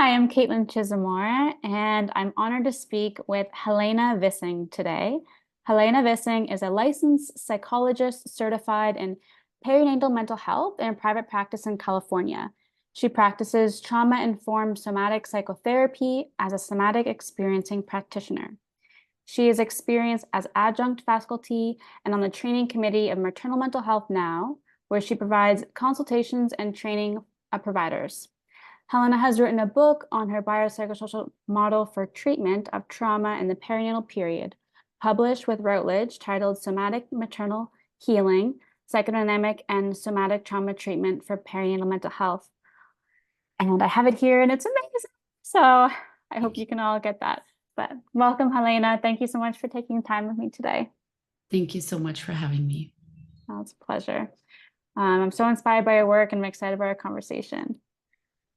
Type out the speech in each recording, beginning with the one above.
Hi, I'm Caitlin Chismore, and I'm honored to speak with Helena Vissing today. Helena Vissing is a licensed psychologist certified in perinatal mental health in private practice in California. She practices trauma-informed somatic psychotherapy as a somatic experiencing practitioner. She is experienced as adjunct faculty and on the training committee of Maternal Mental Health Now, where she provides consultations and training of providers. Helena has written a book on her biopsychosocial model for treatment of trauma in the perinatal period, published with Routledge, titled Somatic Maternal Healing, Psychodynamic and Somatic Trauma Treatment for Perinatal Mental Health. And I have it here and it's amazing. So I hope you can all get that. But welcome, Helena. Thank you so much for taking time with me today. Thank you so much for having me. Oh, it's a pleasure. I'm so inspired by your work and I'm excited about our conversation.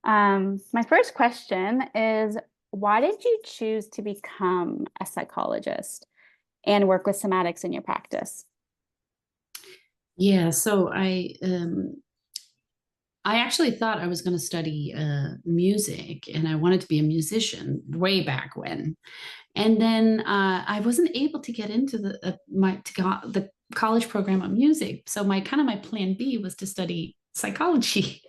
My first question is, why did you choose to become a psychologist and work with somatics in your practice? Yeah, so I actually thought I was going to study music, and I wanted to be a musician way back when. And then I wasn't able to get into the college program of music. So my plan B was to study psychology.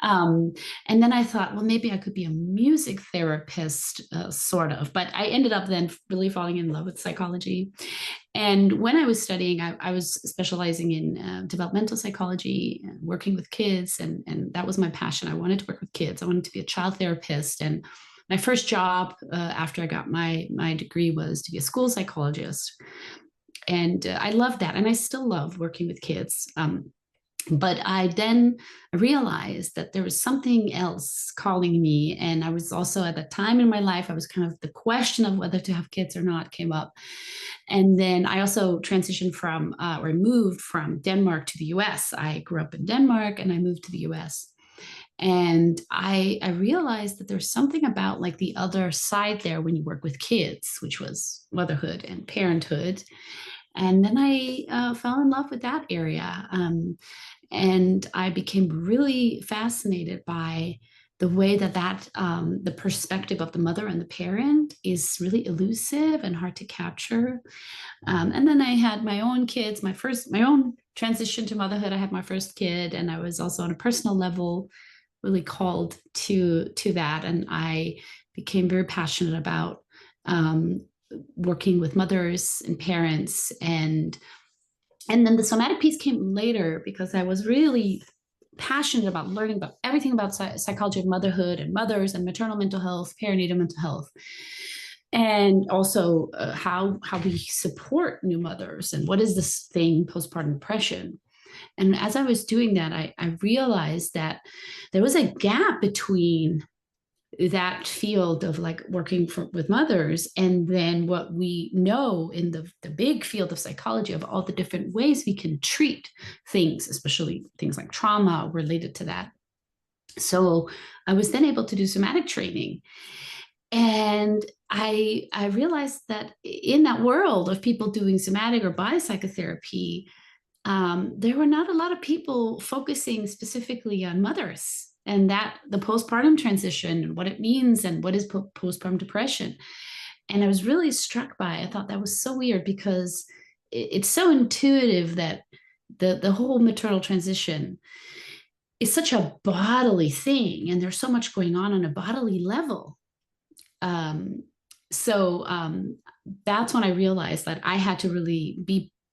um, and then I thought, well, maybe I could be a music therapist, sort of. But I ended up then really falling in love with psychology. And when I was studying, I was specializing in developmental psychology, working with kids, and that was my passion. I wanted to work with kids. I wanted to be a child therapist, and my first job after I got my degree was to be a school psychologist, and I loved that, and I still love working with kids. But I then realized that there was something else calling me. And I was also at that time in my life, I was kind of the question of whether to have kids or not came up. And then I also transitioned from or moved from Denmark to the US. I grew up in Denmark and I moved to the US. And I realized that there's something about like the other side there when you work with kids, which was motherhood and parenthood. And then I fell in love with that area. And I became really fascinated by the way that the perspective of the mother and the parent is really elusive and hard to capture. And then I had my own kids, my own transition to motherhood. I had my first kid, and I was also on a personal level really called to that, and I became very passionate about working with mothers and parents, and then the somatic piece came later because I was really passionate about learning about everything about psychology of motherhood and mothers and maternal mental health, perinatal mental health, and also how we support new mothers and what is this thing postpartum depression. And as I was doing that, I realized that there was a gap between that field of like with mothers and then what we know in the big field of psychology of all the different ways we can treat things, especially things like trauma related to that. So I was then able to do somatic training, and I realized that in that world of people doing somatic or body psychotherapy, there were not a lot of people focusing specifically on mothers and that the postpartum transition and what it means and what is postpartum depression. And I was really struck by, I thought that was so weird because it's so intuitive that the whole maternal transition is such a bodily thing, and there's so much going on a bodily level. Um, so that's when I realized that I had to really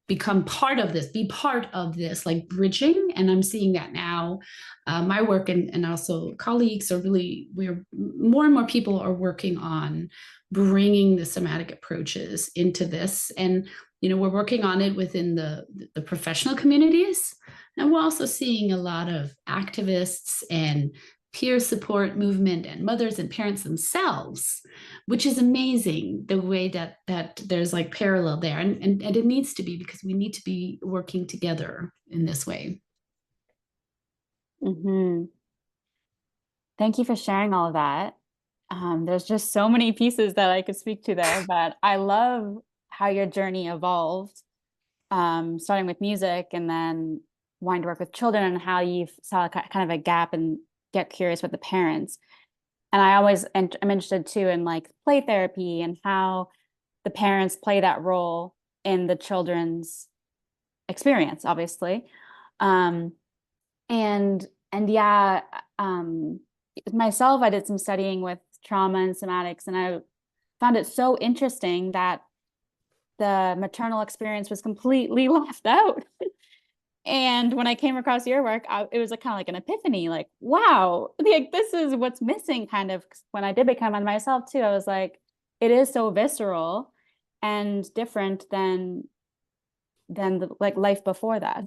become part of this, be part of this, like bridging. And I'm seeing that now. My work and also colleagues are really, we're more and more people are working on bringing the somatic approaches into this. And, we're working on it within the professional communities. And we're also seeing a lot of activists and peer support movement and mothers and parents themselves, which is amazing the way that there's like parallel there, and it needs to be, because we need to be working together in this way. Mm-hmm. Thank you for sharing all of that. There's just so many pieces that I could speak to there, but I love how your journey evolved, starting with music and then wanting to work with children and how you saw kind of a gap and get curious with the parents. And I'm interested too in like play therapy and how the parents play that role in the children's experience, obviously. Um, and yeah, um, myself, I did some studying with trauma and somatics, and I found it so interesting that the maternal experience was completely left out. And when I came across your work, it was kind of like an epiphany, like, wow, like this is what's missing kind of. When I did become one myself too, I was like, it is so visceral and different than the like life before that.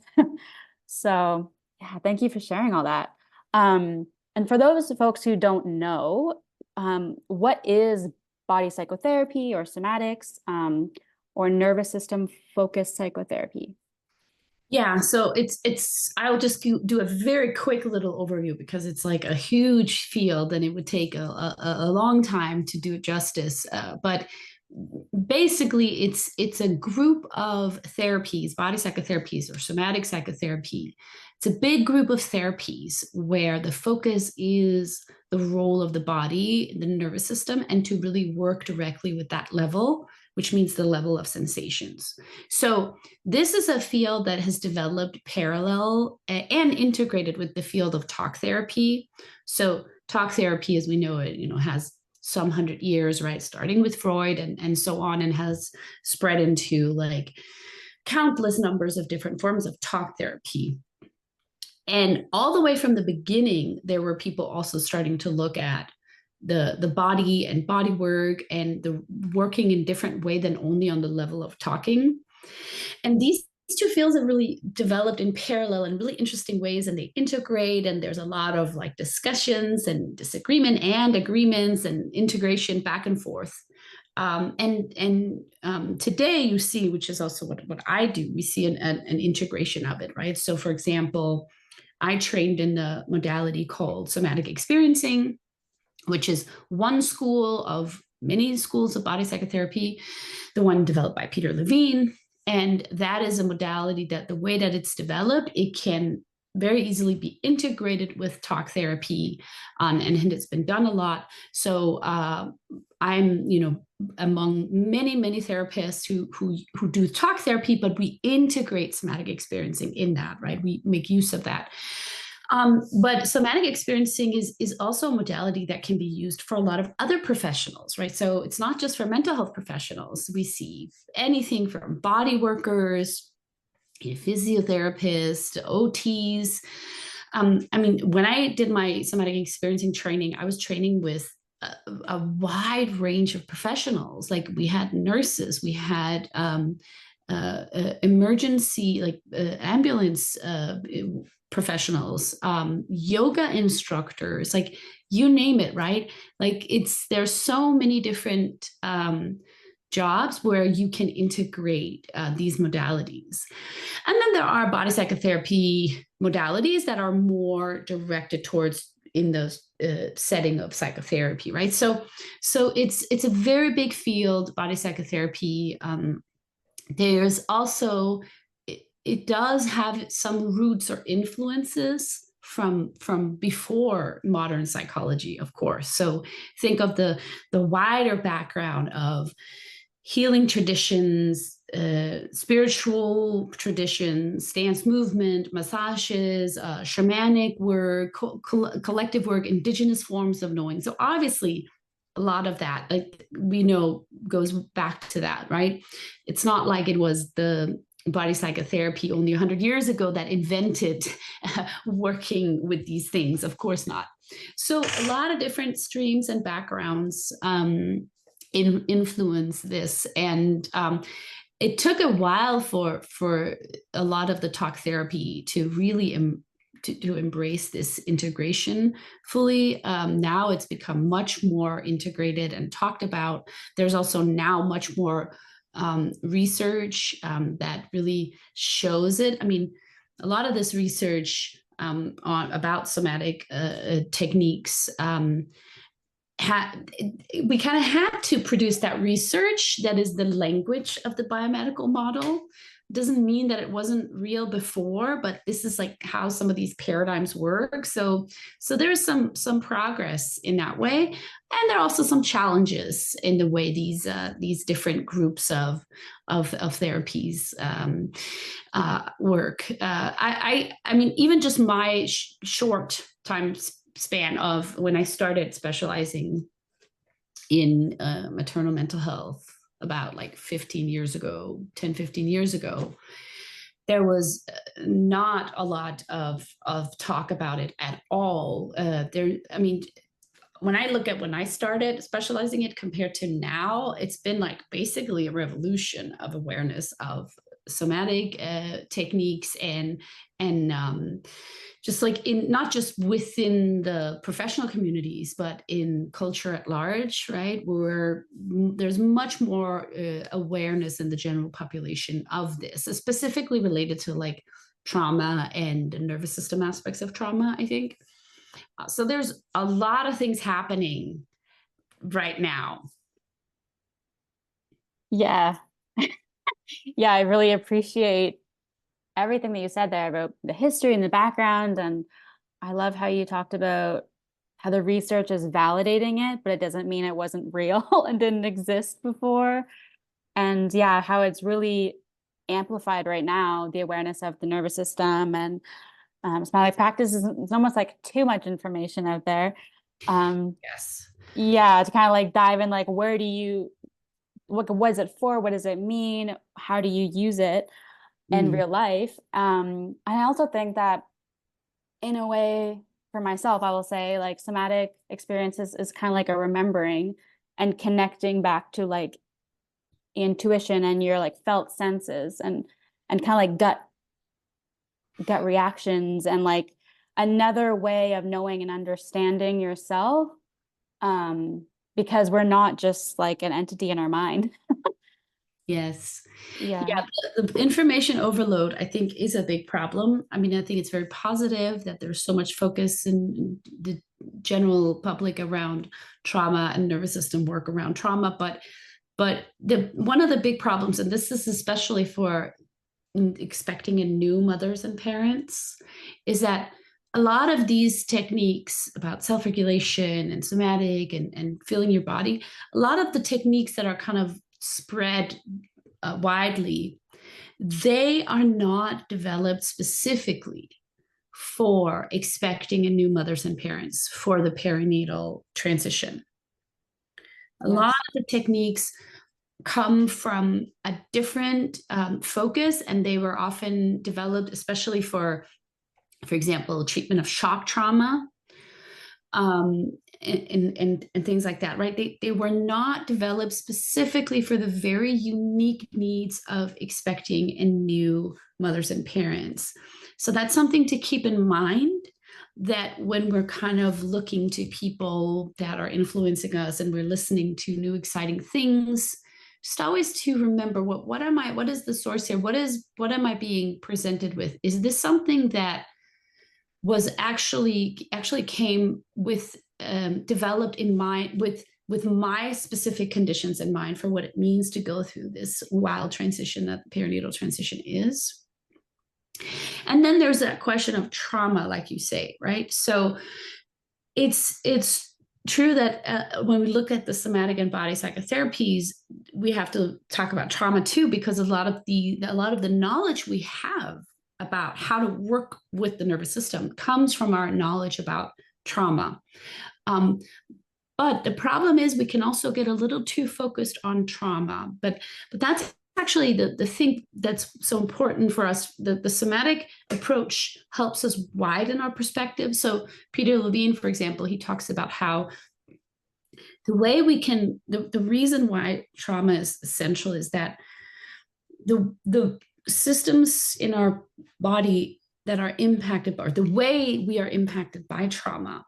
So yeah, thank you for sharing all that. And for those folks who don't know, what is body psychotherapy or somatics, or nervous system focused psychotherapy? Yeah, so I'll just do a very quick little overview because it's like a huge field and it would take a long time to do it justice. But basically, it's a group of therapies, body psychotherapies or somatic psychotherapy. It's a big group of therapies where the focus is the role of the body, the nervous system, and to really work directly with that level, which means the level of sensations. So this is a field that has developed parallel and integrated with the field of talk therapy. So talk therapy, as we know it, has some 100 years, right? Starting with Freud and so on, and has spread into like countless numbers of different forms of talk therapy. And all the way from the beginning, there were people also starting to look at the body and body work and the working in different way than only on the level of talking. And these two fields have really developed in parallel in really interesting ways, and they integrate, and there's a lot of like discussions and disagreement and agreements and integration back and forth. Today you see, which is also what I do, we see an integration of it, right? So for example, I trained in the modality called somatic experiencing, which is one school of many schools of body psychotherapy, the one developed by Peter Levine. And that is a modality that the way that it's developed, it can very easily be integrated with talk therapy, and it's been done a lot. So I'm, among many therapists who do talk therapy, but we integrate somatic experiencing in that, right? We make use of that. But somatic experiencing is also a modality that can be used for a lot of other professionals, right? So it's not just for mental health professionals. We see anything from body workers, physiotherapists, OTs. When I did my somatic experiencing training, I was training with a wide range of professionals. Like we had nurses, we had emergency, like ambulance professionals, yoga instructors, like you name it, right? Like there's so many different jobs where you can integrate these modalities. And then there are body psychotherapy modalities that are more directed towards in the setting of psychotherapy, right? So it's a very big field, body psychotherapy. There's also it does have some roots or influences from before modern psychology, of course. So think of the wider background of healing traditions, spiritual traditions, dance movement, massages, shamanic work, collective work, indigenous forms of knowing. So obviously, a lot of that, like we know, goes back to that, right? It's not like it was the body psychotherapy only 100 years ago that invented working with these things. Of course not. So a lot of different streams and backgrounds influence this, and it took a while for a lot of the talk therapy to really to embrace this integration fully. Now it's become much more integrated and talked about. There's also now much more research that really shows it. I mean, a lot of this research about somatic techniques, we kind of had to produce that research that is the language of the biomedical model, doesn't mean that it wasn't real before, but this is like how some of these paradigms work. So there's some progress in that way, and there are also some challenges in the way these different groups of therapies work. I mean, even just my short time span of when I started specializing in maternal mental health about like 15 years ago, 10, 15 years ago, there was not a lot of talk about it at all. I mean, when I look at when I started specializing it compared to now, it's been like basically a revolution of awareness of somatic techniques and just like in not just within the professional communities, but in culture at large, right? Where there's much more awareness in the general population of this, specifically related to like trauma and nervous system aspects of trauma, I think. So there's a lot of things happening right now. Yeah. Yeah, I really appreciate everything that you said there about the history and the background. And I love how you talked about how the research is validating it, but it doesn't mean it wasn't real and didn't exist before. And yeah, how it's really amplified right now, the awareness of the nervous system and somatic practices. It's almost like too much information out there. Um, Yes. yeah, to kind of like dive in, like where do you, what is it for? What does it mean? How do you use it in Mm. real life? I also think that in a way, for myself, I will say like somatic experiences is kind of like a remembering and connecting back to like intuition and your like felt senses and kind of like gut reactions and like another way of knowing and understanding yourself, um because we're not just like an entity in our mind. Yes. Yeah. Yeah, the information overload, I think, is a big problem. I mean, I think it's very positive that there's so much focus in the general public around trauma and nervous system work around trauma, but the one of the big problems, and this is especially for expecting in new mothers and parents, is that a lot of these techniques about self-regulation and somatic and feeling your body, a lot of the techniques that are kind of spread widely, they are not developed specifically for expecting in new mothers and parents for the perinatal transition. A lot Yes. of the techniques come from a different focus, and they were often developed especially for example, treatment of shock trauma, um, and things like that, right? They were not developed specifically for the very unique needs of expecting and new mothers and parents. So that's something to keep in mind, that when we're kind of looking to people that are influencing us and we're listening to new exciting things, just always to remember what is the source here? What am I being presented with? Is this something that was actually came with developed in mind with my specific conditions in mind for what it means to go through this wild transition that the perinatal transition is. And then there's that question of trauma, like you say, right? So it's true that when we look at the somatic and body psychotherapies, we have to talk about trauma too, because a lot of the knowledge we have about how to work with the nervous system comes from our knowledge about trauma. Um, but the problem is we can also get a little too focused on trauma. But that's actually the thing that's so important for us. The somatic approach helps us widen our perspective. So Peter Levine, for example, he talks about how the way we can, the reason why trauma is essential is that the systems in our body that are impacted by, or the way we are impacted by trauma,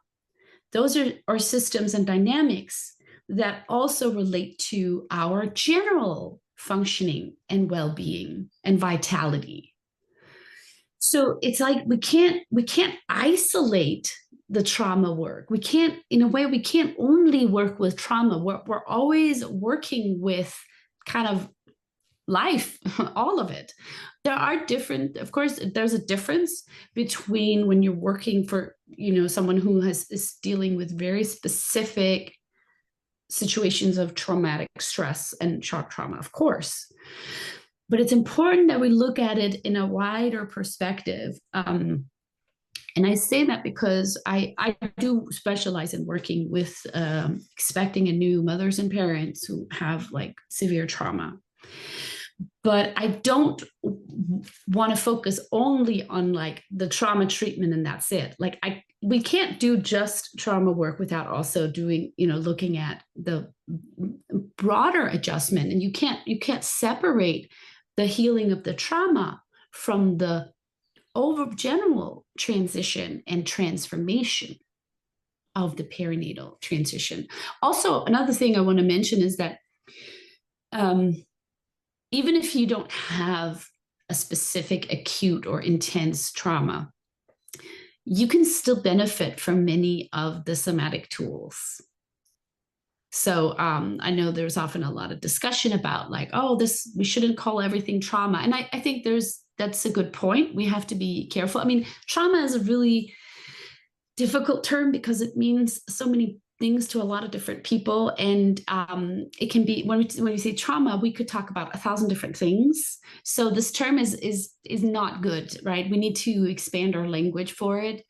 those are systems and dynamics that also relate to our general functioning and well-being and vitality. So it's like we can't isolate the trauma work. We can't, in a way, we can't only work with trauma. We're always working with kind of life, all of it. There are different, of course, there's a difference between when you're working for, someone who is dealing with very specific situations of traumatic stress and shock trauma, of course. But it's important that we look at it in a wider perspective. And I say that because I do specialize in working with expecting and new mothers and parents who have like severe trauma. But I don't want to focus only on like the trauma treatment and that's it. Like we can't do just trauma work without also doing, looking at the broader adjustment. And you can't separate the healing of the trauma from the over general transition and transformation of the perinatal transition. Also, another thing I want to mention is that even if you don't have a specific acute or intense trauma, you can still benefit from many of the somatic tools. So I know there's often a lot of discussion about like, oh, we shouldn't call everything trauma. And I think that's a good point. We have to be careful. I mean, trauma is a really difficult term because it means so many things to a lot of different people. And it can be, when we say trauma, we could talk about 1,000 different things. So this term is not good, right? We need to expand our language for it.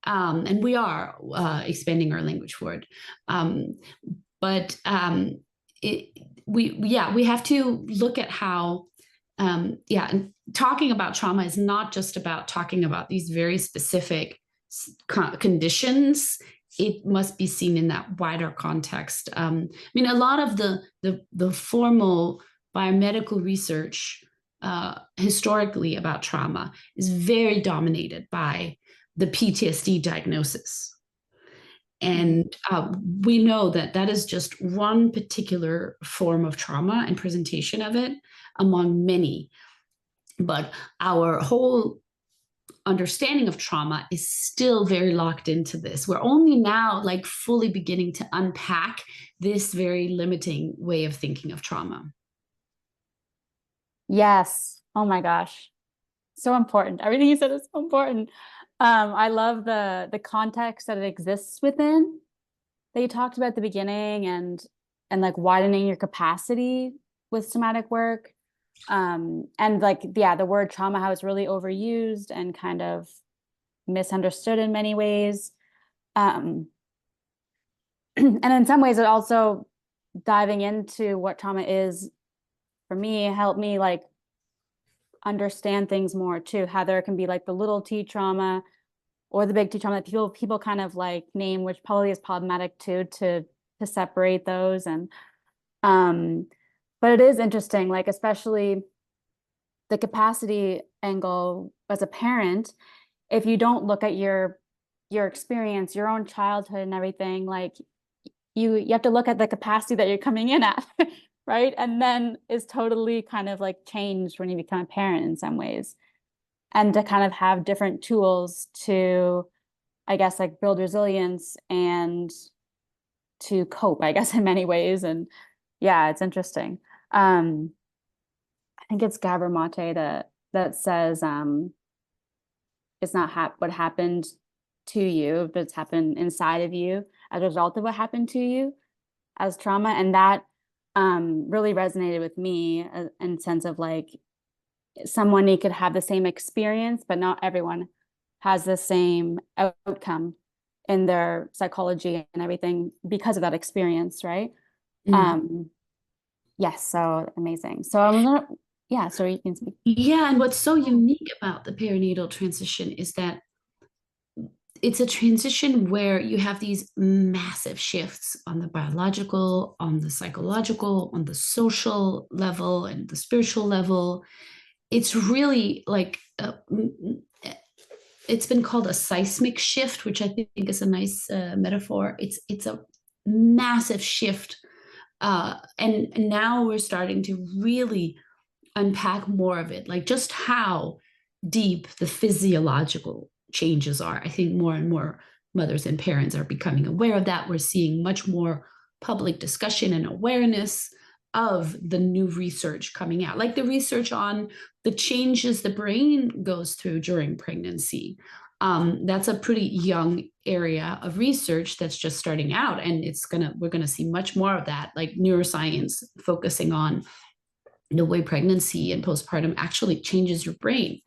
And we are expanding our language for it. But we have to look at how, and talking about trauma is not just about talking about these very specific conditions. It must be seen in that wider context. I mean, a lot of the formal biomedical research historically about trauma is very dominated by the PTSD diagnosis. And we know that is just one particular form of trauma and presentation of it among many. But our whole understanding of trauma is still very locked into this. We're only now like fully beginning to unpack this very limiting way of thinking of trauma. Yes. Oh my gosh. So important. Everything you said is so important. I love the context that it exists within that you talked about at the beginning and like widening your capacity with somatic work. And like, the word trauma, how it's really overused and kind of misunderstood in many ways. And in some ways it also, diving into what trauma is for me, helped me like understand things more too, how there can be like the little t trauma or the big T trauma that people kind of like name, which probably is problematic too, to separate those. And but it is interesting, like especially the capacity angle as a parent. If you don't look at your experience, your own childhood and everything, like you have to look at the capacity that you're coming in at, right? And then is totally kind of like changed when you become a parent in some ways. And to kind of have different tools to, I guess, like build resilience and to cope, I guess, in many ways. And yeah, it's interesting. I think it's Gabor Mate that says it's not what happened to you, but it's happened inside of you as a result of what happened to you as trauma. And that really resonated with me in the sense of like, someone could have the same experience, but not everyone has the same outcome in their psychology and everything because of that experience, right? Yes, so amazing. So I was gonna, so you can speak. Yeah, and what's so unique about the perinatal transition is that it's a transition where you have these massive shifts on the biological, on the psychological, on the social level, and the spiritual level. It's really like it's been called a seismic shift, which I think is a nice metaphor. It's a massive shift, and now we're starting to really unpack more of it, like just how deep the physiological changes are. I think more and more mothers and parents are becoming aware of that. We're seeing much more public discussion and awareness of the new research coming out, like the research on the changes the brain goes through during pregnancy. That's a pretty young area of research that's just starting out, and we're gonna see much more of that, like neuroscience focusing on the way pregnancy and postpartum actually changes your brain,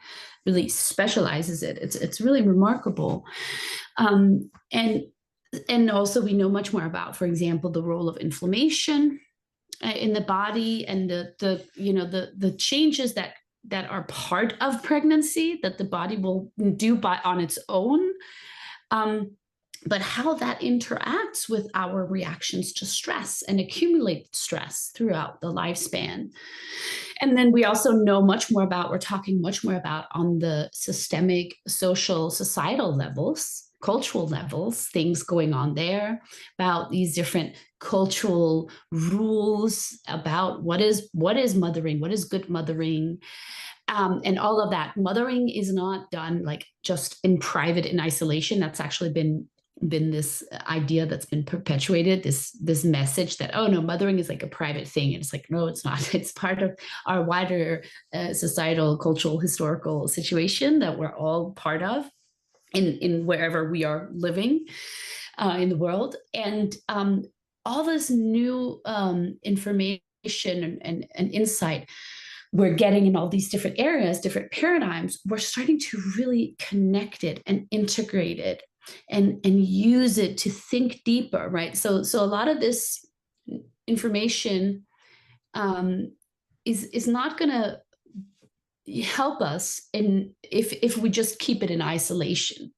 really specializes it. It's really remarkable. And also we know much more about, for example, the role of inflammation in the body, and the changes that are part of pregnancy that the body will do on its own. But how that interacts with our reactions to stress and accumulated stress throughout the lifespan. And then we also know much more about, we're talking much more about on the systemic, social, societal levels, cultural levels, things going on there, about these different cultural rules about what is mothering, what is good mothering, and all of that. Mothering is not done like just in private, in isolation. That's actually been this idea that's been perpetuated, this message that, oh no, mothering is like a private thing. And it's like, no, it's not. It's part of our wider societal, cultural, historical situation that we're all part of in wherever we are living in the world. And all this new information and insight we're getting in all these different areas, different paradigms, we're starting to really connect it and integrate it and use it to think deeper, right? So a lot of this information is not going to help us if we just keep it in isolation,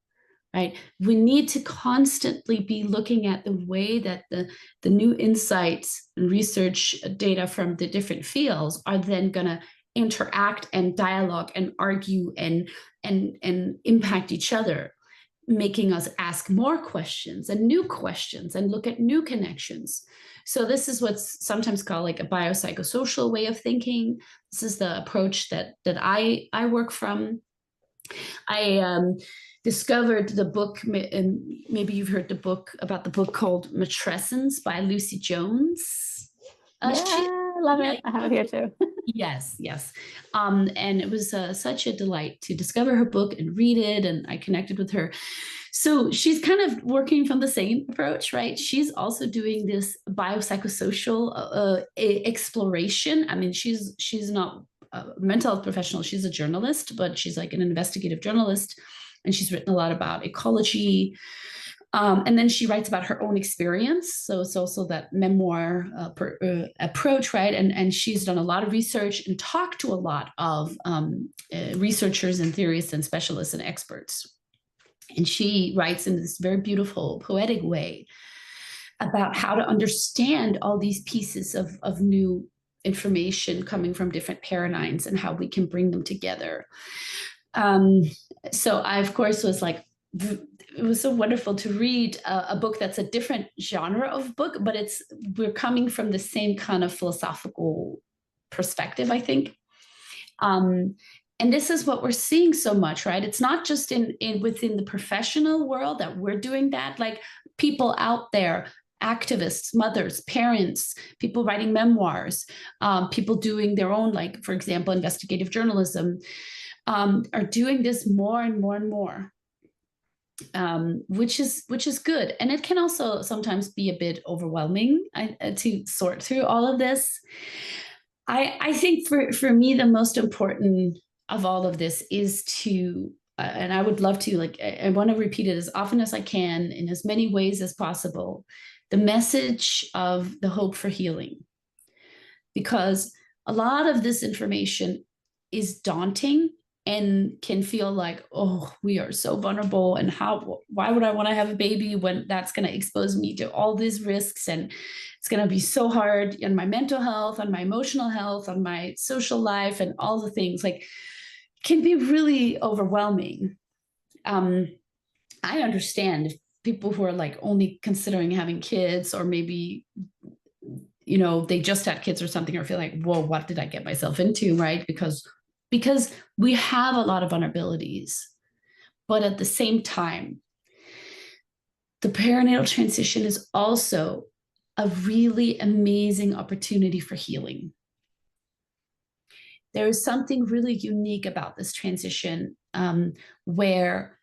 right? We need to constantly be looking at the way that the new insights and research data from the different fields are then going to interact and dialogue and argue and impact each other, making us ask more questions and look at new connections. So this is what's sometimes called like a biopsychosocial way of thinking. This is the approach that I work from. I discovered the book, and maybe you've heard about the book called Matrescence by Lucy Jones. Yeah, I love it. I have it here too. Yes. And it was such a delight to discover her book and read it, and I connected with her. So she's kind of working from the same approach, right? She's also doing this biopsychosocial exploration. I mean, she's not a mental health professional. She's a journalist, but she's like an investigative journalist, and she's written a lot about ecology. And then she writes about her own experience. So it's also that memoir approach, right? And she's done a lot of research and talked to a lot of researchers and theorists and specialists and experts. And she writes in this very beautiful, poetic way about how to understand all these pieces of new information coming from different paradigms and how we can bring them together. So I, of course, was like, it was so wonderful to read a book that's a different genre of book, but we're coming from the same kind of philosophical perspective, I think. And this is what we're seeing so much, right? It's not just within the professional world that we're doing that, like people out there, activists, mothers, parents, people writing memoirs, people doing their own, like, for example, investigative journalism, are doing this more and more and more. Which is good. And it can also sometimes be a bit overwhelming to sort through all of this. I think for me, the most important of all of this is to, and I would love to, like, I want to repeat it as often as I can in as many ways as possible, the message of the hope for healing. Because a lot of this information is daunting and can feel like, oh, we are so vulnerable, and why would I want to have a baby when that's going to expose me to all these risks, and it's going to be so hard on my mental health, on my emotional health, on my social life, and all the things, like, can be really overwhelming. I understand if people who are like only considering having kids, or maybe they just had kids or something, or feel like, whoa, what did I get myself into, right? Because we have a lot of vulnerabilities, but at the same time, the perinatal transition is also a really amazing opportunity for healing. There is something really unique about this transition, where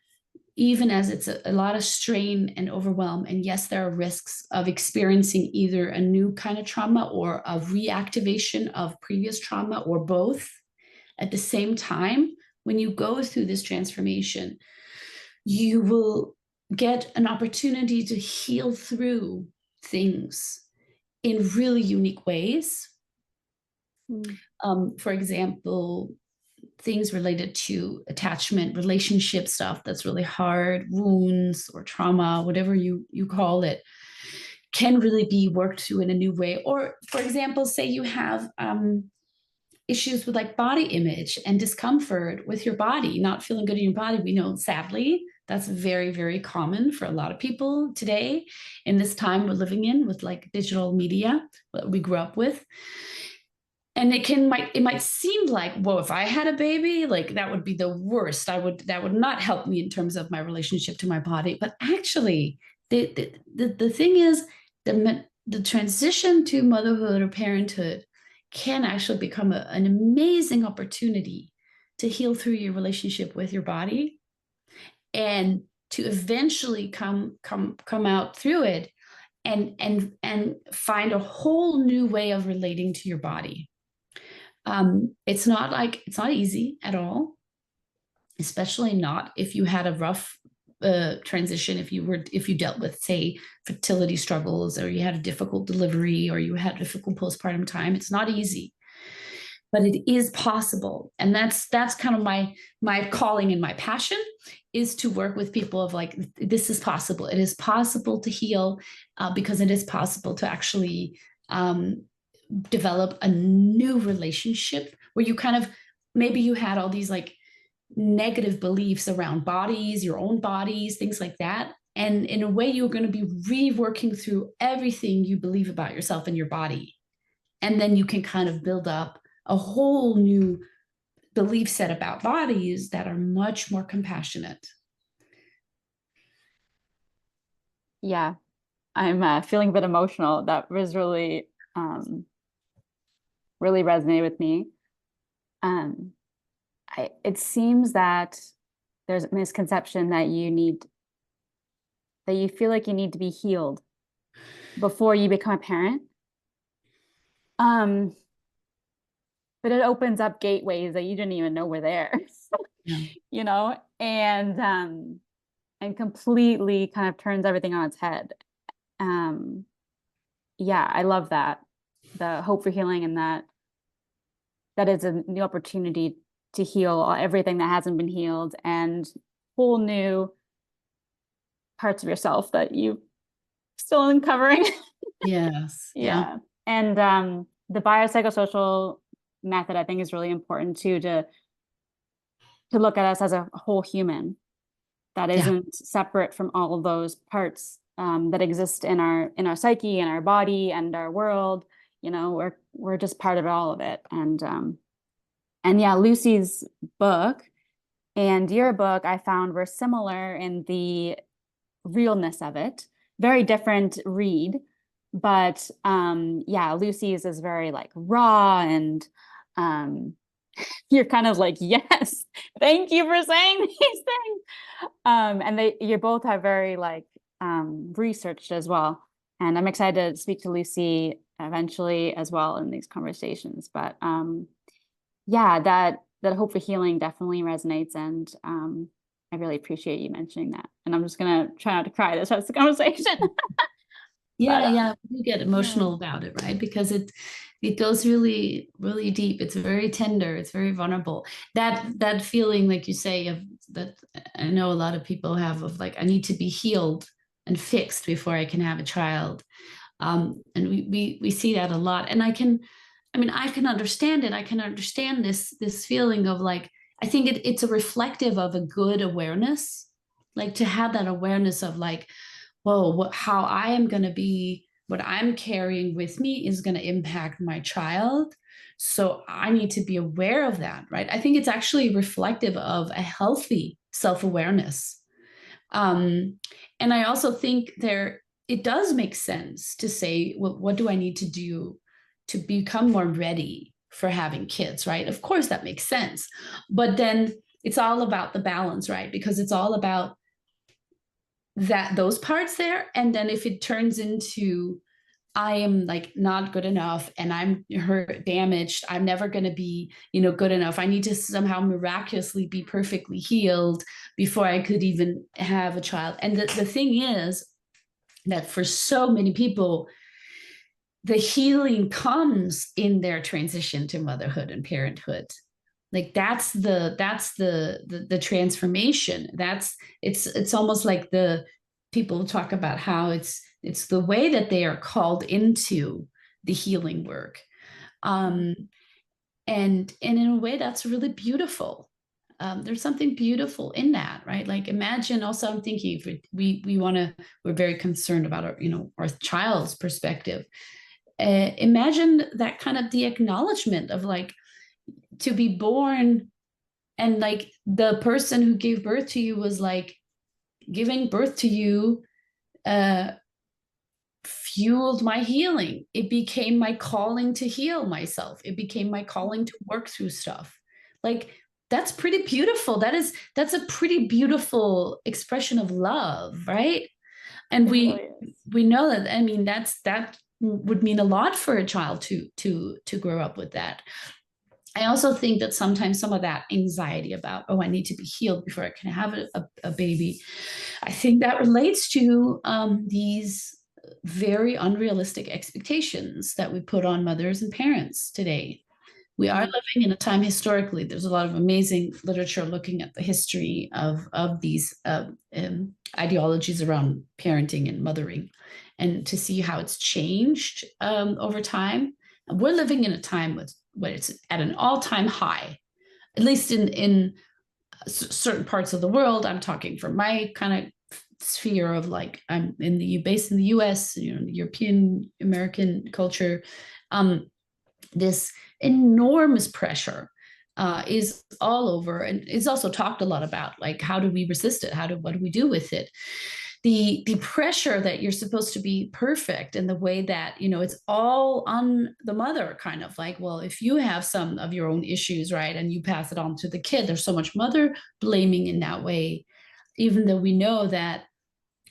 even as it's a lot of strain and overwhelm, and yes, there are risks of experiencing either a new kind of trauma or a reactivation of previous trauma or both at the same time. When you go through this transformation, you will get an opportunity to heal through things in really unique ways. For example, things related to attachment, relationship stuff that's really hard, wounds or trauma, whatever you call it, can really be worked through in a new way. Or, for example, say you have issues with like body image and discomfort with your body, not feeling good in your body. We know, sadly, that's very, very common for a lot of people today in this time we're living in with like digital media that we grew up with. And it might seem like, whoa, if I had a baby, like that would be the worst. That would not help me in terms of my relationship to my body. But actually, the thing is, the transition to motherhood or parenthood can actually become an amazing opportunity to heal through your relationship with your body, and to eventually come out through it and find a whole new way of relating to your body. It's not easy at all, especially not if you had a rough transition, if you dealt with, say, fertility struggles, or you had a difficult delivery, or you had a difficult postpartum time. It's not easy, but it is possible. And that's kind of my calling and my passion, is to work with people of like, this is possible. It is possible to heal, because it is possible to actually develop a new relationship where you kind of, maybe you had all these like negative beliefs around bodies, your own bodies, things like that. And in a way, you're going to be reworking through everything you believe about yourself and your body. And then you can kind of build up a whole new belief set about bodies that are much more compassionate. Yeah, I'm feeling a bit emotional. That was really resonated with me. Um, it seems that there's a misconception that you feel like you need to be healed before you become a parent. But it opens up gateways that you didn't even know were there. Yeah. You know, and completely kind of turns everything on its head. Yeah, I love that. The hope for healing, and that is a new opportunity to heal everything that hasn't been healed, and whole new parts of yourself that you still uncovering. Yes. Yeah. Yeah. And the biopsychosocial method, I think, is really important too, to look at us as a whole human that Yeah. isn't separate from all of those parts that exist in our psyche and our body and our world. You know, we're just part of all of it. And yeah, Lucy's book and your book, I found, were similar in the realness of it. Very different read, but yeah, Lucy's is very like raw, and you're kind of like, yes, thank you for saying these things. And you both have very like researched as well. And I'm excited to speak to Lucy eventually as well in these conversations. But yeah, that hope for healing definitely resonates, and I really appreciate you mentioning that. And I'm just gonna try not to cry this rest of the conversation. But Yeah, you get yeah. emotional about it, right? Because it goes really, really deep. It's very tender. It's very vulnerable. That feeling, like you say, of that, I know a lot of people have, of like, I need to be healed and fixed before I can have a child. And we see that a lot. And I can understand it. I can understand this feeling of like, I think it's a reflective of a good awareness, like to have that awareness of like, whoa, how I am going to be, what I'm carrying with me is going to impact my child. So I need to be aware of that, right? I think it's actually reflective of a healthy self-awareness. And I also think it does make sense to say, well, what do I need to do to become more ready for having kids, right? Of course, that makes sense. But then it's all about the balance, right? Because it's all about that, those parts there. And then if it turns into, I am like not good enough and I'm hurt, damaged, I'm never going to be, good enough. I need to somehow miraculously be perfectly healed before I could even have a child. And the thing is that for so many people, the healing comes in their transition to motherhood and parenthood. Like that's the transformation. It's almost like the people talk about how it's the way that they are called into the healing work. And in a way that's really beautiful. There's something beautiful in that, right? Like imagine, also I'm thinking, if we're very concerned about our child's perspective. Imagine that kind of the acknowledgement of like, to be born, and like the person who gave birth to you was like, giving birth to you fueled my healing. It became my calling to heal myself. It became my calling to work through stuff. Like that's pretty beautiful. That's a pretty beautiful expression of love, right? And we know that, I mean, that would mean a lot for a child to grow up with that. I also think that sometimes some of that anxiety about, oh, I need to be healed before I can have a baby, I think that relates to these very unrealistic expectations that we put on mothers and parents today. We are living in a time historically, there's a lot of amazing literature looking at the history of these ideologies around parenting and mothering, and to see how it's changed over time. And we're living in a time when it's at an all-time high, at least in certain parts of the world. I'm talking from my kind of sphere of like, I'm based in the US, European American culture. This enormous pressure is all over, and it's also talked a lot about, like, how do we resist it? What do we do with it? The pressure that you're supposed to be perfect, in the way that it's all on the mother, kind of like, well, if you have some of your own issues, right, and you pass it on to the kid, there's so much mother blaming in that way, even though we know that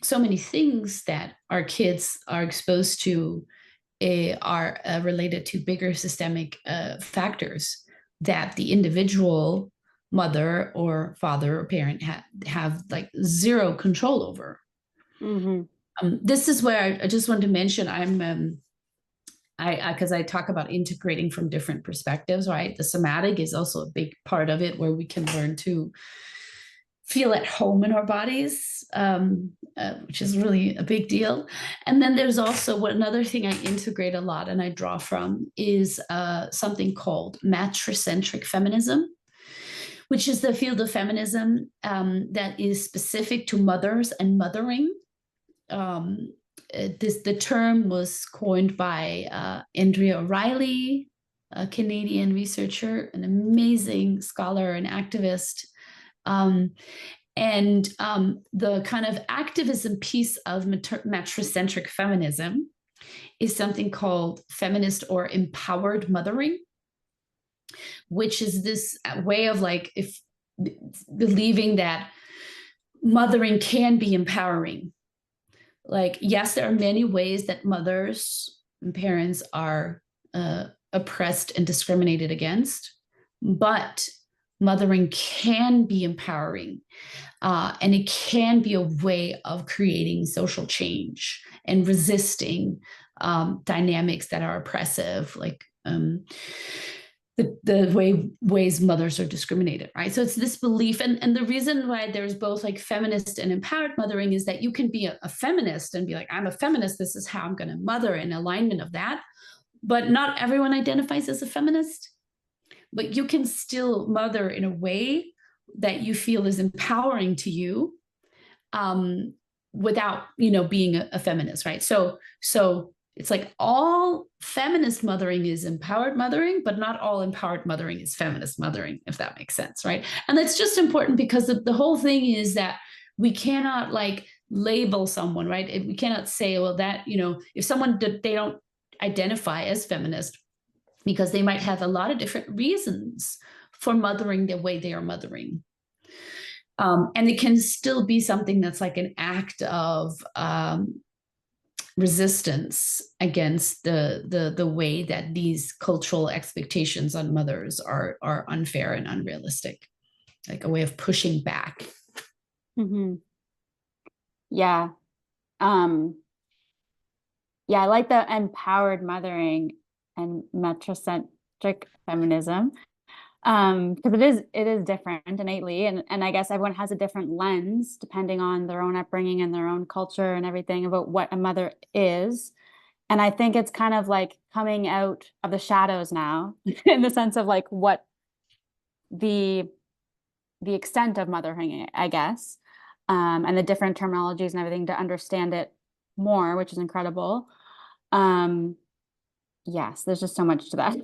so many things that our kids are exposed to are related to bigger systemic factors that the individual mother or father or parent have like zero control over. This is where I just want to mention, because I talk about integrating from different perspectives, right? The somatic is also a big part of it, where we can learn to feel at home in our bodies, which is really a big deal. And then there's also another thing I integrate a lot and I draw from is something called matricentric feminism, which is the field of feminism that is specific to mothers and mothering. The term was coined by Andrea O'Reilly, a Canadian researcher, an amazing scholar and activist. The kind of activism piece of matricentric feminism is something called feminist or empowered mothering, which is this way of like, if believing that mothering can be empowering. Like, yes, there are many ways that mothers and parents are oppressed and discriminated against, but mothering can be empowering, and it can be a way of creating social change and resisting dynamics that are oppressive, like the ways mothers are discriminated, right? So it's this belief, and the reason why there's both like feminist and empowered mothering is that you can be a feminist and be like, I'm a feminist, this is how I'm going to mother, in alignment of that. But not everyone identifies as a feminist. But you can still mother in a way that you feel is empowering to you, without being a feminist, right? So it's like all feminist mothering is empowered mothering, but not all empowered mothering is feminist mothering, if that makes sense, right? And that's just important because the whole thing is that we cannot like label someone, right? We cannot say, well, that, if someone they don't identify as feminist because they might have a lot of different reasons for mothering the way they are mothering. And it can still be something that's like an act of resistance against the way that these cultural expectations on mothers are unfair and unrealistic, like a way of pushing back. Mm-hmm. Yeah. Yeah, I like the empowered mothering and metrocentric feminism. Because it is different innately, and I guess everyone has a different lens depending on their own upbringing and their own culture and everything about what a mother is. And I think it's kind of like coming out of the shadows now in the sense of like what the the extent of mothering, I guess, and the different terminologies and everything to understand it more, which is incredible. Um, yes, there's just so much to that.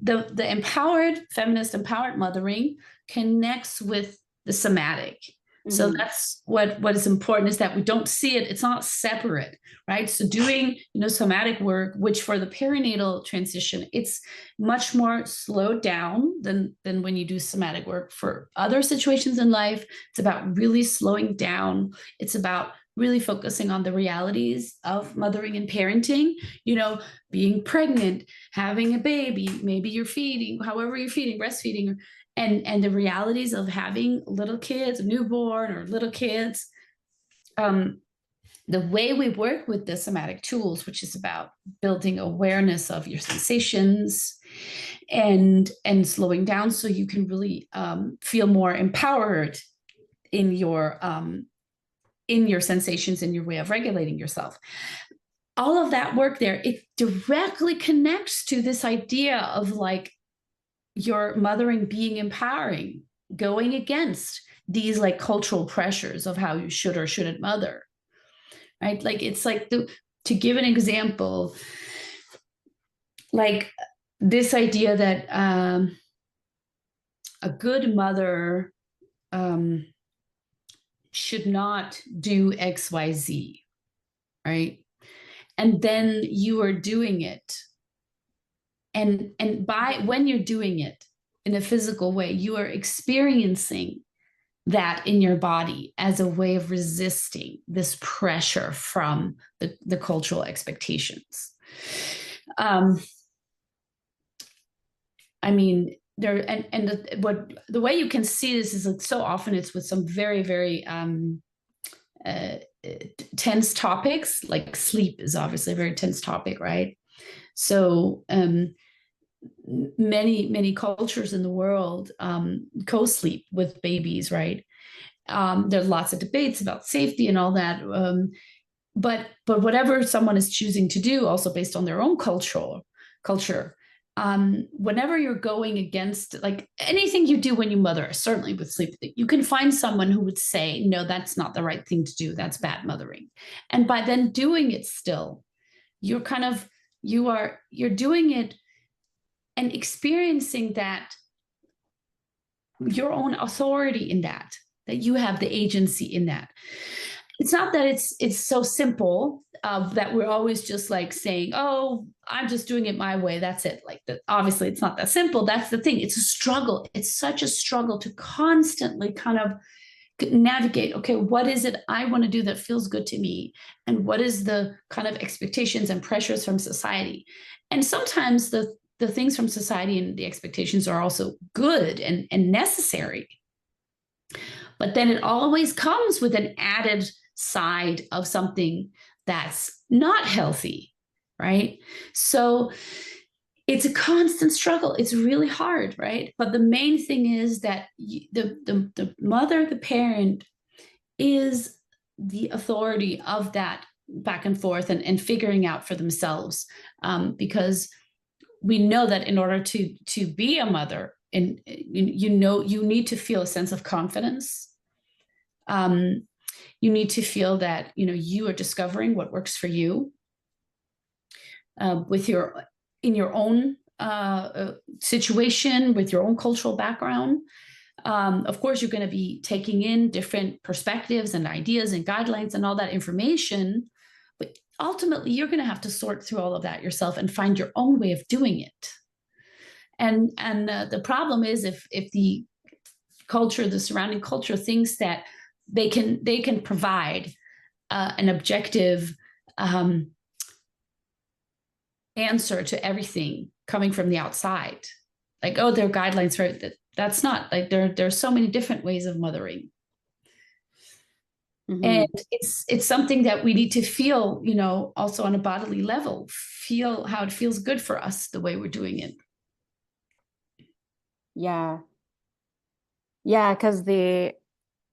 The empowered feminist empowered mothering connects with the somatic. So Mhm. that's what is important, is that we don't see it. It's not separate, right? So doing, somatic work, which for the perinatal transition, it's much more slowed down than when you do somatic work for other situations in life. It's about really slowing down. It's about really focusing on the realities of mothering and parenting, being pregnant, having a baby, maybe you're feeding, however you're feeding, breastfeeding, and the realities of having little kids, a newborn or little kids. The way we work with the somatic tools, which is about building awareness of your sensations and slowing down so you can really feel more empowered in your sensations and your way of regulating yourself. All of that work there, it directly connects to this idea of like your mothering being empowering, going against these like cultural pressures of how you should or shouldn't mother, right? Like it's like to give an example, like this idea that a good mother should not do XYZ, right? And then you are doing it, and by when you're doing it in a physical way, you are experiencing that in your body as a way of resisting this pressure from the cultural expectations. I mean, there and the way you can see this is like so often it's with some very, very uh, tense topics. Like sleep is obviously a very tense topic, right? So many cultures in the world co-sleep with babies, right? There's lots of debates about safety and all that, but whatever someone is choosing to do, also based on their own culture, whenever you're going against like anything you do when you mother, certainly with sleep, you can find someone who would say, no, that's not the right thing to do, that's bad mothering. And by then doing it still, you're kind of you're doing it and experiencing that your own authority in that you have the agency in that. It's not that it's so simple that we're always just like saying, oh, I'm just doing it my way, that's it. Like that, obviously it's not that simple. That's the thing. It's a struggle. It's such a struggle to constantly kind of navigate, okay, what is it I want to do that feels good to me, and what is the kind of expectations and pressures from society. And sometimes the things from society and the expectations are also good and necessary, but then it always comes with an added side of something that's not healthy, right? So it's a constant struggle. It's really hard, right? But the main thing is that the mother, the parent, is the authority of that back and forth and figuring out for themselves, because we know that in order to be a mother, and you need to feel a sense of confidence. You need to feel that you are discovering what works for you with in your own situation, with your own cultural background. Of course, you're going to be taking in different perspectives and ideas and guidelines and all that information, but ultimately you're going to have to sort through all of that yourself and find your own way of doing it. And the problem is if the culture, the surrounding culture, thinks that they can provide an objective answer to everything coming from the outside, like, oh, there are guidelines for it. That's not like there's so many different ways of mothering. Mm-hmm. And it's something that we need to feel, also on a bodily level, feel how it feels good for us the way we're doing it. Yeah. Yeah, because the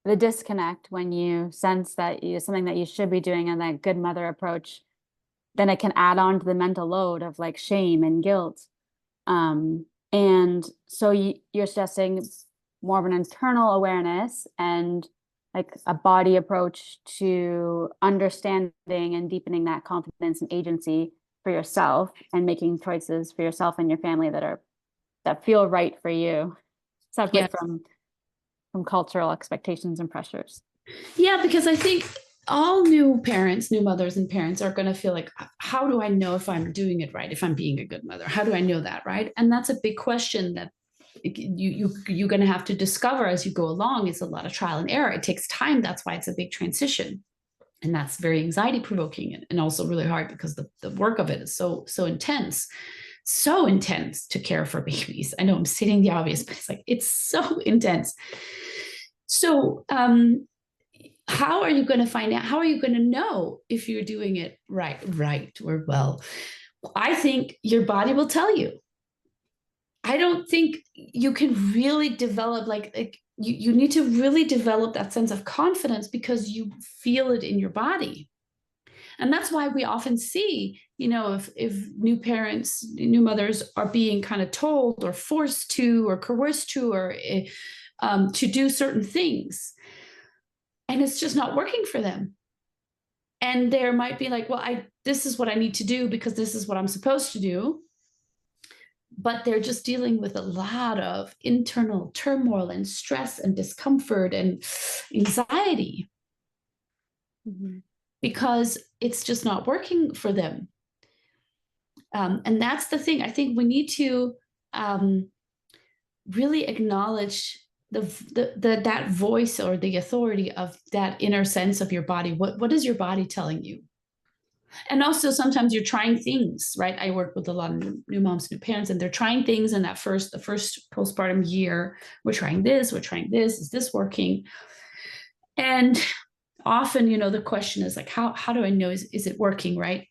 disconnect when you sense that you something that you should be doing and that good mother approach, then it can add on to the mental load of like shame and guilt. And so you're suggesting more of an internal awareness and like a body approach to understanding and deepening that confidence and agency for yourself and making choices for yourself and your family that feel right for you, separate Yes. from cultural expectations and pressures. Yeah, because I think all new parents, new mothers and parents are going to feel like, how do I know if I'm doing it right, if I'm being a good mother? How do I know that, right? And that's a big question that you're going to have to discover as you go along. It's a lot of trial and error. It takes time. That's why it's a big transition. And that's very anxiety provoking and also really hard because the work of it is so intense. So intense to care for babies. I know I'm stating the obvious, but it's so intense. So how are you going to find out? How are you going to know if you're doing it right or well? I think your body will tell you. I don't think you can really develop like you need to really develop that sense of confidence because you feel it in your body. And that's why we often see, if new parents, new mothers are being kind of told or forced to or coerced to or to do certain things, and it's just not working for them. And there might be like, well, this is what I need to do because this is what I'm supposed to do. But they're just dealing with a lot of internal turmoil and stress and discomfort and anxiety Mm-hmm. because it's just not working for them. And that's the thing. I think we need to really acknowledge that voice or the authority of that inner sense of your body. What is your body telling you? And also sometimes you're trying things, right? I work with a lot of new moms, new parents, and they're trying things in the first postpartum year. We're trying this, is this working? And often, the question is like, how do I know, is it working, right?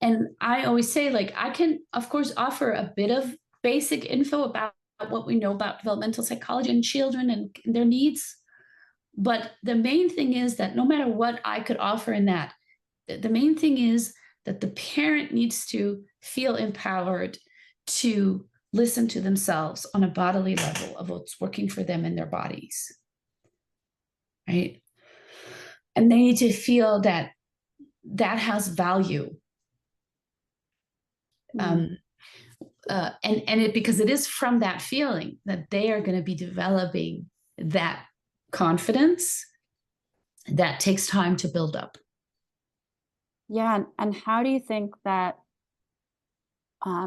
And I always say, like, I can, of course, offer a bit of basic info about what we know about developmental psychology in children and their needs. But the main thing is that no matter what I could offer in that, the main thing is that the parent needs to feel empowered to listen to themselves on a bodily level of what's working for them in their bodies. Right? And they need to feel that has value. And it, because it is from that feeling that they are going to be developing that confidence that takes time to build up. Yeah, and how do you think that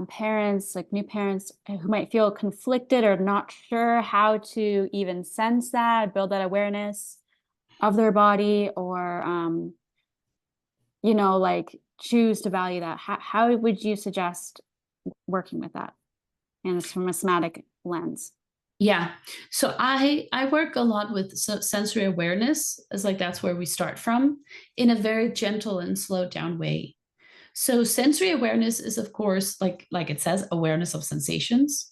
parents, like new parents who might feel conflicted or not sure how to even sense that, build that awareness of their body, or like choose to value that, how would you suggest working with that? And it's from a somatic lens. Yeah. So I work a lot with sensory awareness, as like that's where we start from, in a very gentle and slowed down way. So sensory awareness is, of course, like it says, awareness of sensations,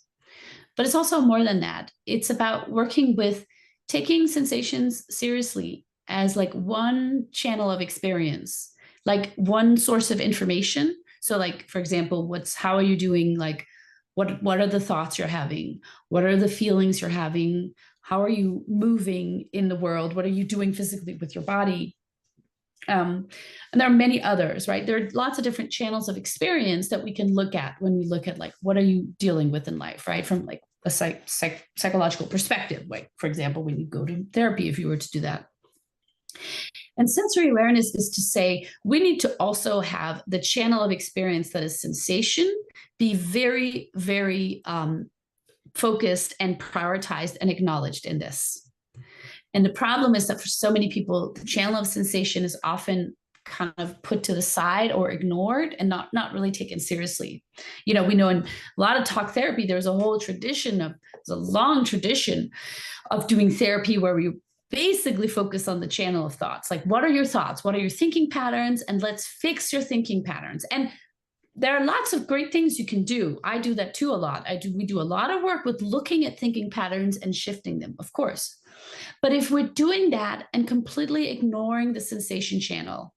but it's also more than that. It's about working with taking sensations seriously as like one channel of experience, like one source of information. So like, for example, how are you doing? Like, what are the thoughts you're having? What are the feelings you're having? How are you moving in the world? What are you doing physically with your body? And there are many others, right? There are lots of different channels of experience that we can look at when we look at like, what are you dealing with in life, right? From like, a psychological perspective. Like, for example, when you go to therapy, if you were to do that. And sensory awareness is to say we need to also have the channel of experience that is sensation be very, very focused and prioritized and acknowledged in this. And the problem is that for so many people, the channel of sensation is often kind of put to the side or ignored and not really taken seriously. You know, we know in a lot of talk therapy, there's a whole tradition of, there's a long tradition of doing therapy where we basically focus on the channel of thoughts. Like, what are your thoughts? What are your thinking patterns? And let's fix your thinking patterns. And there are lots of great things you can do. I do that too a lot. We do a lot of work with looking at thinking patterns and shifting them, of course. But if we're doing that and completely ignoring the sensation channel,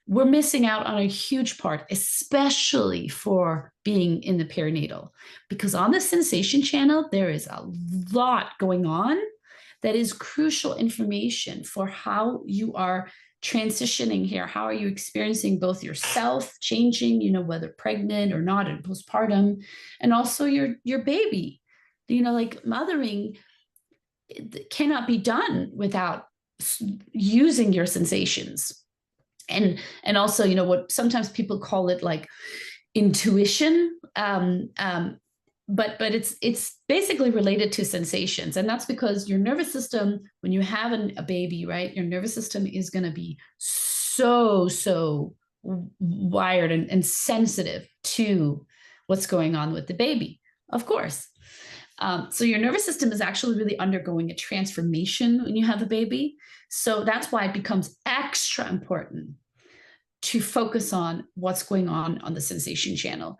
we're missing out on a huge part, especially for being in the perinatal. Because on the sensation channel, there is a lot going on that is crucial information for how you are transitioning here. How are you experiencing both yourself changing, you know, whether pregnant or not and postpartum, and also your baby. You know, like mothering cannot be done without using your sensations. And also, you know, what sometimes people call it like intuition. But it's basically related to sensations. And that's because your nervous system, when you have a baby, right, your nervous system is going to be so wired and sensitive to what's going on with the baby, of course. So your nervous system is actually really undergoing a transformation when you have a baby. So that's why it becomes extra important to focus on what's going on the sensation channel.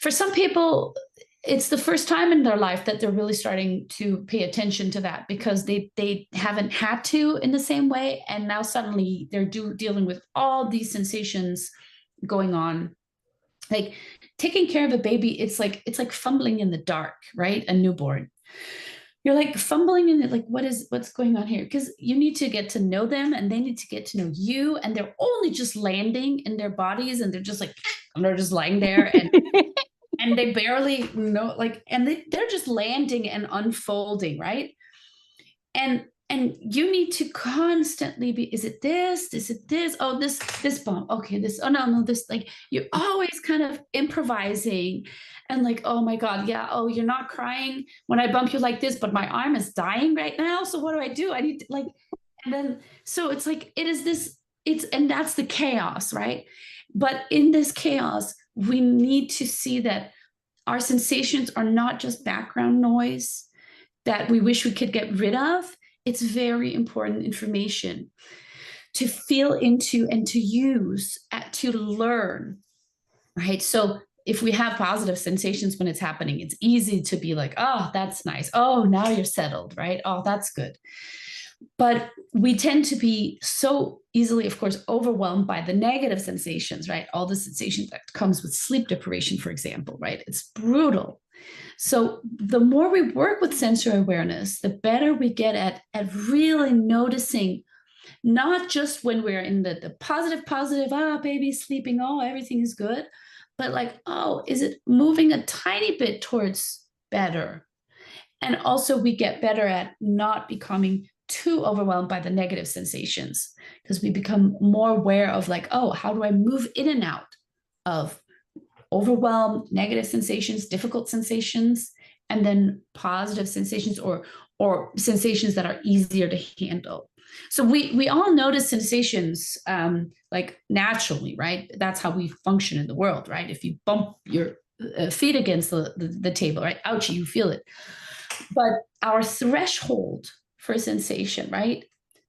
For some people, it's the first time in their life that they're really starting to pay attention to that because they haven't had to in the same way. And now suddenly they're dealing with all these sensations going on. Like taking care of a baby, it's like fumbling in the dark, right? A newborn. You're like fumbling in it, like what's going on here? Because you need to get to know them and they need to get to know you. And they're only just landing in their bodies and they're just like, and they're just lying there and they barely know, like, and they're just landing and unfolding, right? And you need to constantly be, is it this? Is it this? Oh, this bump. Okay, this, oh no, this, like you're always kind of improvising and like, oh my God, yeah, oh, you're not crying when I bump you like this, but my arm is dying right now. So what do? I need to like, and then so it's like it is this, and that's the chaos, right? But in this chaos, we need to see that our sensations are not just background noise that we wish we could get rid of. It's very important information to feel into and to use, to learn, right? So if we have positive sensations when it's happening, it's easy to be like, oh, that's nice. Oh, now you're settled, right? Oh, that's good. But we tend to be so easily, of course, overwhelmed by the negative sensations, right? All the sensations that comes with sleep deprivation, for example, right? It's brutal. So the more we work with sensory awareness, the better we get at really noticing, not just when we're in the positive, baby's sleeping, oh, everything is good, but like, oh, is it moving a tiny bit towards better? And also we get better at not becoming too overwhelmed by the negative sensations because we become more aware of like, oh, how do I move in and out of overwhelm, negative sensations, difficult sensations, and then positive sensations or sensations that are easier to handle. So we all notice sensations like naturally, right? That's how we function in the world, right? If you bump your feet against the table, right? Ouchie, you feel it. But our threshold for sensation, right?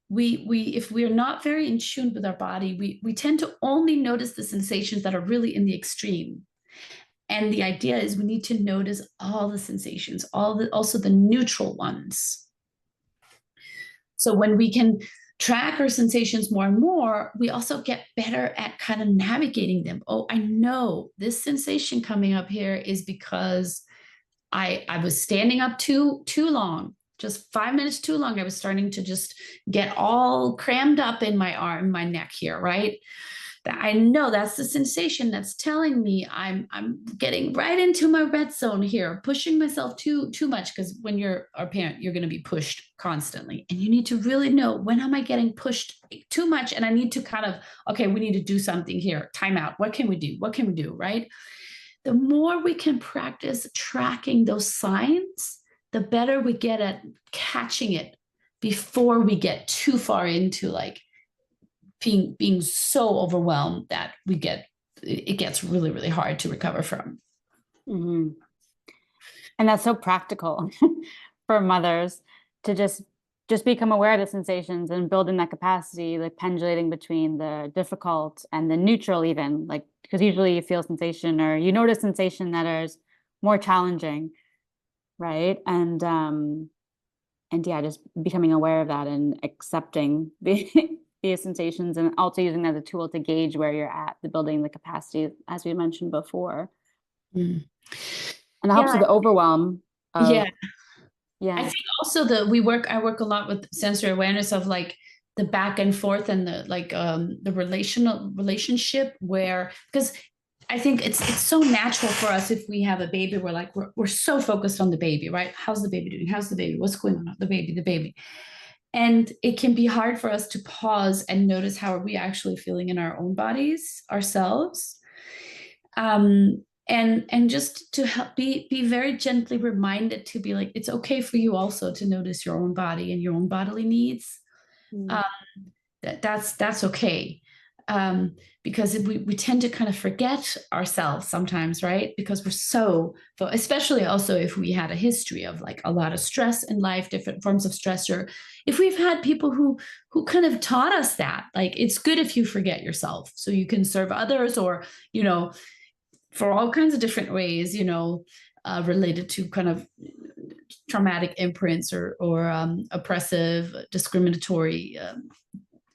We if we're not very in tune with our body, we tend to only notice the sensations that are really in the extreme. And the idea is we need to notice all the sensations, also the neutral ones. So when we can track our sensations more and more, we also get better at kind of navigating them. Oh, I know this sensation coming up here is because I was standing up too long, just 5 minutes too long. I was starting to just get all crammed up in my arm, my neck here, right? that I know that's the sensation that's telling me I'm getting right into my red zone here, pushing myself too much. Because when you're a parent, you're going to be pushed constantly, and you need to really know, when am I getting pushed too much, and I need to kind of, okay, we need to do something here. Time out. What can we do? What can we do? Right? The more we can practice tracking those signs, the better we get at catching it before we get too far into like being so overwhelmed that it gets really, really hard to recover from. Mm-hmm. And that's so practical for mothers to just become aware of the sensations and building that capacity, like pendulating between the difficult and the neutral, even like, because usually you feel sensation or you notice sensation that is more challenging, right? And yeah, just becoming aware of that and accepting the sensations, and also using that as a tool to gauge where you're at, the building the capacity, as we mentioned before. Mm. And it helps Yeah, with the overwhelm of, yeah. I yeah. think also I work a lot with sensory awareness of like the back and forth and the like the relationship, where, because I think it's so natural for us. If we have a baby, we're so focused on the baby, right? How's the baby doing? How's the baby? What's going on? The baby. And it can be hard for us to pause and notice, how are we actually feeling in our own bodies ourselves. And just to help be very gently reminded to be like, it's okay for you also to notice your own body and your own bodily needs. Mm. um, that's okay. Because we tend to kind of forget ourselves sometimes, right? Because we're so, especially also if we had a history of like a lot of stress in life, different forms of stress, or if we've had people who kind of taught us that, like, it's good if you forget yourself so you can serve others, or, you know, for all kinds of different ways, related to kind of traumatic imprints or oppressive, discriminatory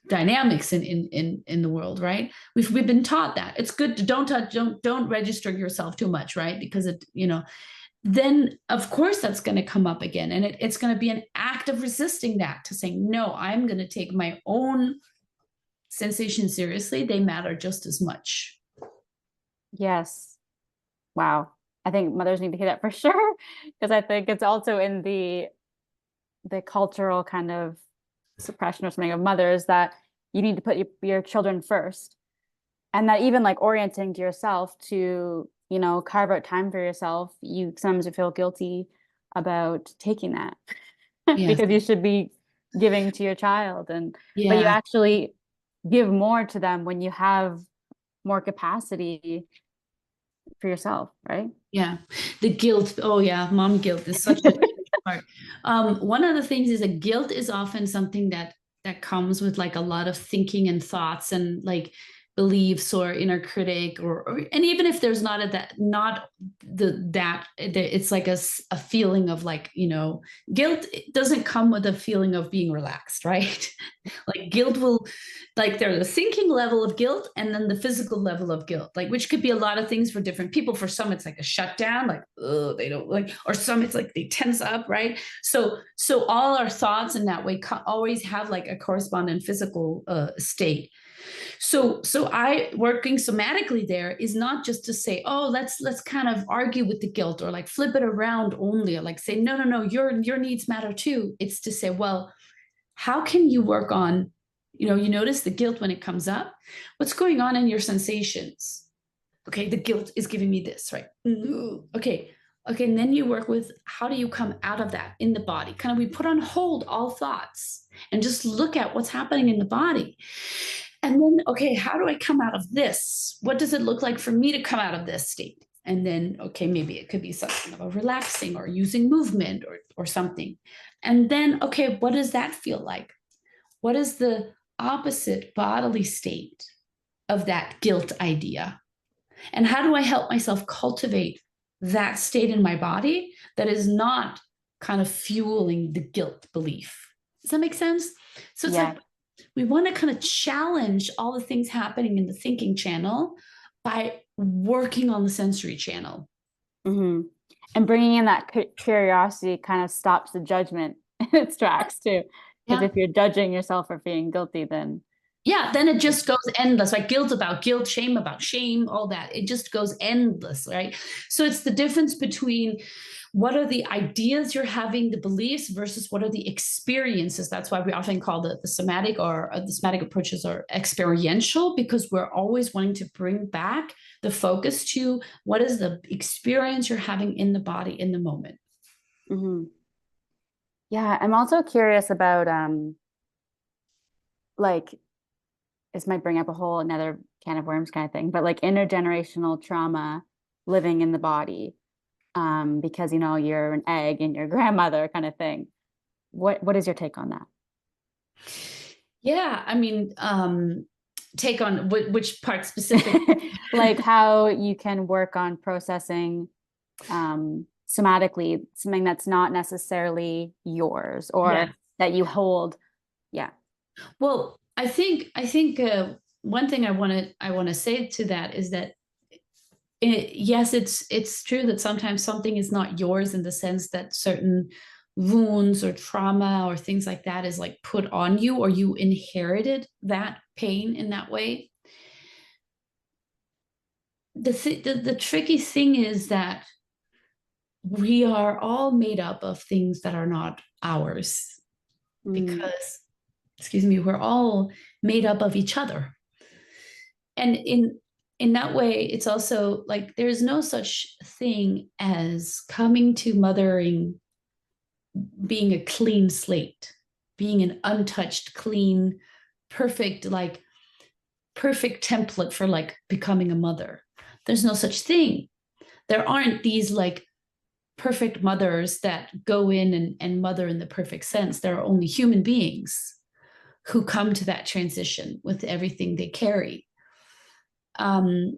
dynamics in the world, right? We've been taught that it's good to don't register yourself too much, right? Because then of course that's going to come up again, and it's going to be an act of resisting that, to saying, no, I'm going to take my own sensations seriously. They matter just as much. Yes. Wow. I think mothers need to hear that for sure, because I think it's also in the cultural kind of suppression or something of mothers, that you need to put your children first, and that even like orienting to yourself to, carve out time for yourself, you sometimes feel guilty about taking that Yes. because you should be giving to your child, but you Yeah. actually give more to them when you have more capacity for yourself, right? Yeah. The guilt. Oh yeah. Mom guilt is such a huge part. One of the things is that guilt is often something that comes with like a lot of thinking and thoughts and like beliefs or inner critic, or and even if there's not it's like a feeling of like, guilt doesn't come with a feeling of being relaxed, right? Like guilt will, like, there's a thinking level of guilt and then the physical level of guilt, like, which could be a lot of things for different people. For some it's like a shutdown, like, oh, they don't like, or some it's like they tense up, right? So all our thoughts in that way always have like a corresponding physical state. So I working somatically there is not just to say, oh, let's kind of argue with the guilt or like flip it around only, or like say, no, your needs matter too. It's to say, well, how can you work on, you notice the guilt when it comes up, what's going on in your sensations? Okay, the guilt is giving me this, right? Okay, and then you work with, how do you come out of that in the body? Kind of, we put on hold all thoughts and just look at what's happening in the body. And then, okay, how do I come out of this? What does it look like for me to come out of this state? And then, okay, maybe it could be something about relaxing or using movement or something. And then, okay, what does that feel like? What is the opposite bodily state of that guilt idea? And how do I help myself cultivate that state in my body that is not kind of fueling the guilt belief? Does that make sense? So it's Yeah. like, we want to kind of challenge all the things happening in the thinking channel by working on the sensory channel. Mm-hmm. And bringing in that curiosity kind of stops the judgment in its tracks too. Because Yeah. if you're judging yourself for feeling guilty, then yeah, then it just goes endless, like guilt about guilt, shame about shame, all that. It just goes endless, right? So it's the difference between what are the ideas you're having, the beliefs, versus what are the experiences. That's why we often call the somatic or the somatic approaches are experiential, because we're always wanting to bring back the focus to what is the experience you're having in the body in the moment. Hmm. Yeah, I'm also curious about like this might bring up a whole another can of worms kind of thing, but like intergenerational trauma living in the body, because you know you're an egg and your grandmother kind of thing. What is your take on that? Yeah, I mean, take on which part specific? Like how you can work on processing somatically something that's not necessarily yours Yeah. or that you hold. Yeah. Well, I think one thing I want to say to that is that yes, it's true that sometimes something is not yours in the sense that certain wounds or trauma or things like that is like put on you, or you inherited that pain in that way. The tricky thing is that we are all made up of things that are not ours, Mm, because, excuse me, we're all made up of each other. And in that way, it's also like there's no such thing as coming to mothering being a clean slate, being an untouched, clean, perfect, like perfect template for like becoming a mother. There's no such thing. There aren't these like perfect mothers that go in and mother in the perfect sense. There are only human beings who come to that transition with everything they carry. Um,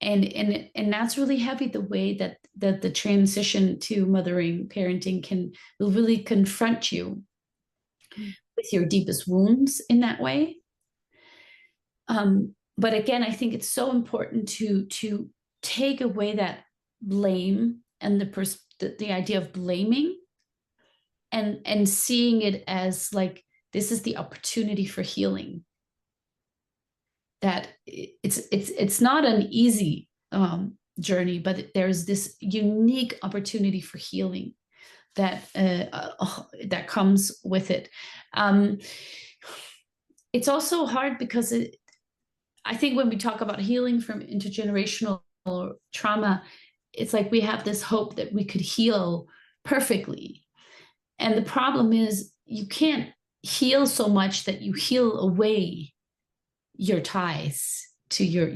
and that's really heavy, the way that the transition to mothering parenting can will really confront you with your deepest wounds in that way. But again, I think it's so important to take away that blame and the idea of blaming, and seeing it as like this is the opportunity for healing. That it's not an easy journey, but there's this unique opportunity for healing that comes with it. Um, it's also hard because I think when we talk about healing from intergenerational trauma, it's like we have this hope that we could heal perfectly. And the problem is you can't heal so much that you heal away your ties to your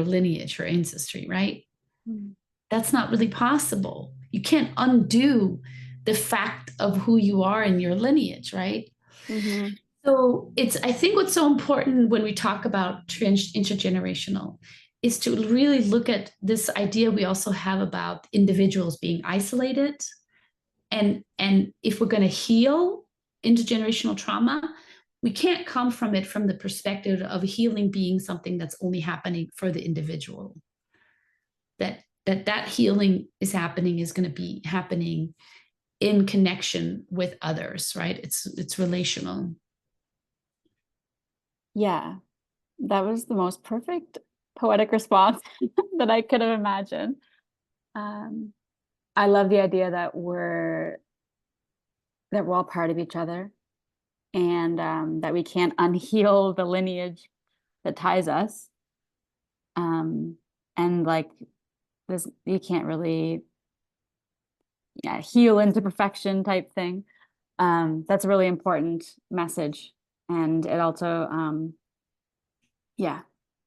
lineage, your ancestry, right? mm, That's not really possible. You can't undo the fact of who you are in your lineage, right? mhm, So it's, I think what's so important when we talk about intergenerational is to really look at this idea we also have about individuals being isolated. And if we're going to heal intergenerational trauma, we can't come from it from the perspective of healing being something that's only happening for the individual. That healing is going to be happening in connection with others, right? It's relational. yeah, that was the most perfect poetic response that I could have imagined. Um, I love the idea that we're all part of each other and that we can't unheal the lineage that ties us. Um, and like this, you can't really, yeah, heal into perfection type thing. That's a really important message. And it also, yeah,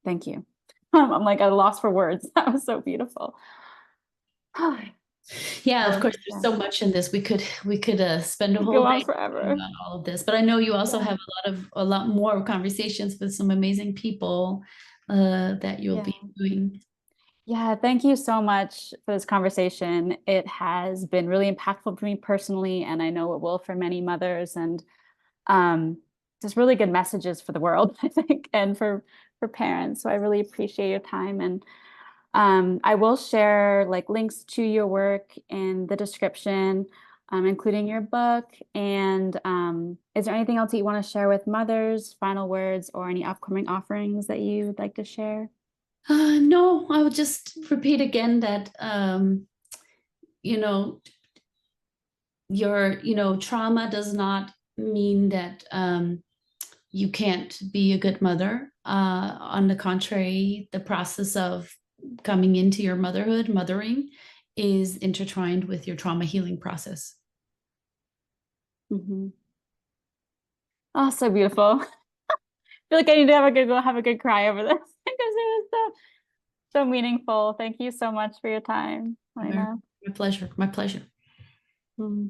thank you. I'm like at a loss for words. That was so beautiful. Yeah, of So course, there's yeah, so much in this. We could spend a whole go on day talking forever. about all of this, but I know you also Yeah, have a lot more conversations with some amazing people that you'll yeah. be doing. Yeah, thank you so much for this conversation. It has been really impactful for me personally, and I know it will for many mothers and um, just really good messages for the world, I think, and for parents. So I really appreciate your time, and I will share like links to your work in the description. including your book. And is there anything else that you want to share with mothers, final words, or any upcoming offerings that you would like to share? No, I would just repeat again that you know, trauma does not mean that you can't be a good mother. On the contrary, the process of coming into your motherhood, mothering, is intertwined with your trauma healing process. Mm-hmm. Oh, so beautiful. I feel like I need to have a good cry over this because it was so meaningful. Thank you so much for your time, My Helena. pleasure. My pleasure. Mm.